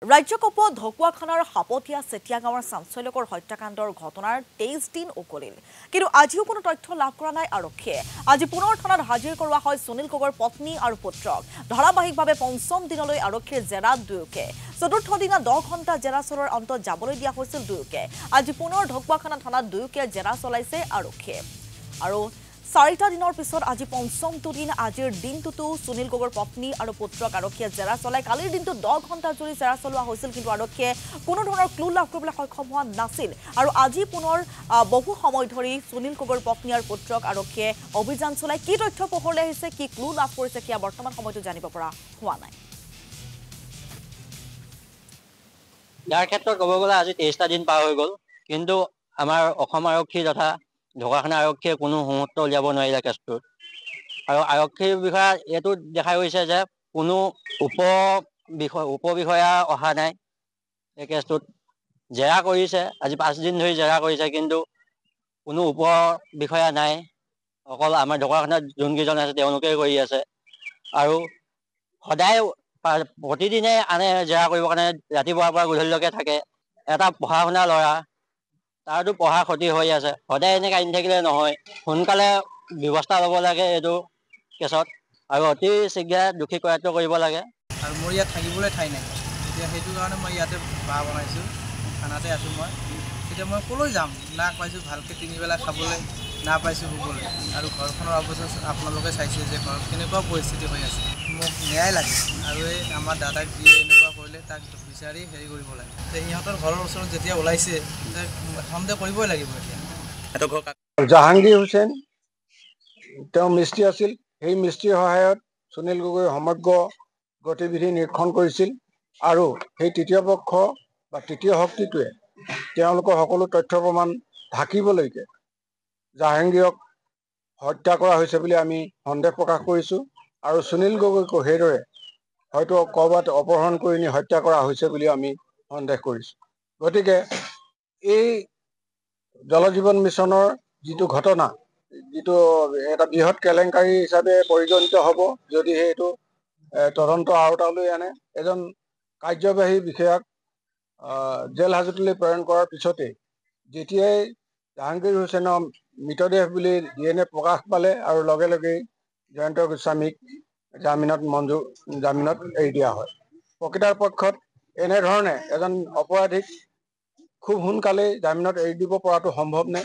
ৰাজ্যকপ ঢকুৱাখানাৰ হাপতীয়া চেতিয়া গাঁৱৰ চাঞ্চল্যকৰ হত্যাকাণ্ডৰ ঘটনাৰ 23 দিন উকলিল কিন্তু আজিও কোনো তথ্য লাভ কৰা নাই আৰক্ষীয়ে আজি পুনৰ থানাত হাজিৰ কৰোৱা হয় সুনীল গগৈৰ পত্নী আৰু পুত্ৰক ধাৰাবাহিকভাৱে পঞ্চম দিনলৈ আৰক্ষীৰ জেৰাত দুয়োকে চতুৰ্থ দিনা 10 ঘণ্টা জেৰা চলোৱাৰ অন্তত যাবলৈ দিয়া হৈছিল দুয়োকে আজি পুনৰ ঢকুৱাখানা থানাত দুয়োকে জেৰা চলাইছে আৰক্ষীয়ে আৰু 4টা দিনৰ পিছত আজি পঞ্চমটো দিন আজিৰ দিনটোতো সুনীল গগৈৰ পত্নী আৰু পুত্ৰক আৰক্ষীয়ে জেৰা চলাই কালিৰ দিনটো 10 ঘণ্টা জুৰি জেৰা চলোৱা হৈছিল কিন্তু আৰক্ষীয়ে কোনো ধৰণৰ ক্লু লাভ কৰিবলৈ সক্ষম হোৱা নাছিল আৰু আজি পুনৰ বহু সময় ধৰি সুনীল গগৈৰ পত্নী আৰু পুত্ৰক আৰক্ষীয়ে অভিযান চলাই কি তথ্য পোহৰলৈ আহিছে কি ক্লু লাভ কৰিছে কি বৰ্তমান সময়তো জানিব পৰা হোৱা নাই ইয়াৰ ক্ষেত্ৰত ক'ব গ'লে আজি 23টা দিন পাৰ হৈ গ'ল কিন্তু আমাৰ অসম আৰক্ষী তথা ঢকুৱাখানা আৰক্ষীয়ে কোনো মুহূৰ্ত উলিয়াব নোৱাৰিলে কেছটোত আৰু আৰক্ষীৰ বিষয়া এইটো দেখা গৈছে যে কোনো উপবিষয়া অহা নাই এই কেছটোত জেৰা কৰিছে আজি 5 দিন ধৰি জেৰা কৰিছে কিন্তু কোনো উপ বিষয়া নাই অকল আমাৰ ঢকুৱাখানাত যোনকেইজন আছে তেওঁলোকেই কৰি আছে আৰু সদায় প্ৰতিদিনে আনে জেৰা কৰিবৰ কাৰণে ৰাতিপুৱাৰ পৰা গধূলিলৈকে থাকে এটা পঢ়া শুনা ল'ৰা তাৰতো পঢ়া ক্ষতি হৈ আছে সদায় এনেকৈ আনি থাকিলে নহয় সোনকালে ব্যৱস্থা ল'ব লাগে এইটো কেছত আৰু অতি শীঘ্ৰে দোষী কৰায়ত্ব কৰিব লাগে আৰু মোৰ ইয়াত থাকিবলৈ ঠাই নাই এতিয়া সেইটো কাৰণে মই ইয়াতে বাঁহ বনাইছোঁ থানাতে আছোঁ মই এতিয়া মই ক'লৈ যাম না পাইছোঁ ভালকৈ তিনিবেলা খাবলৈ না পাইছোঁ শুবলৈ আৰু ঘৰখনৰ অৱস্থা আপোনালোকে চাইছে যে ঘৰত কেনেকুৱা পৰিস্থিতি হৈ আছে মোক ন্যায় লাগে আৰু এই আমাৰ দাদাক যিয়ে এনেকুৱা কৰিলে তাক বিচাৰি হেৰি কৰিব লাগে যে ইহঁতৰ ঘৰৰ ওচৰত যেতিয়া ওলাইছে তাক সন্দেহ কৰিবই লাগিব এতিয়া জাহাংগীৰ হুছেইন তেওঁ মিস্ত্ৰী আছিল সেই মিস্ত্ৰীৰ সহায়ত সুনীল গগৈ সমগ্ৰ গতিবিধি নিৰীক্ষণ কৰিছিল আৰু সেই তৃতীয় পক্ষ বা তৃতীয় শক্তিটোৱে তেওঁলোকৰ সকলো তথ্য প্ৰমাণ ঢাকিবলৈকে জাহাংগীৰক হত্যা কৰা হৈছে বুলি আমি সন্দেহ প্ৰকাশ কৰিছোঁ আৰু সুনীল গগৈকো সেইদৰে হয়তো ক'ৰবাত অপহৰণ কৰি নি হত্যা কৰা হৈছে বুলি আমি সন্দেহ কৰিছোঁ গতিকে এই জল জীৱন মিছনৰ যিটো ঘটনা যিটো এটা বৃহৎ কেলেংকাৰী হিচাপে পৰিগণিত হ'ব যদি সেইটো তদন্ত আওতালৈ আনে এজন কাৰ্যবাহী বিষয়াক জেল হাজতলৈ প্ৰেৰণ কৰাৰ পিছতেই যেতিয়াই জাহাংগীৰ হুছেইনৰ মৃতদেহ বুলি DNA প্ৰকাশ পালে আৰু লগে লগেই জয়ন্ত গোস্বামীক জামিনত এৰি দিয়া হয় প্ৰকৃতাৰ পক্ষত এনেধৰণে এজন অপৰাধীক খুব সোনকালেই জামিনত এৰি দিব পৰাটো সম্ভৱ নে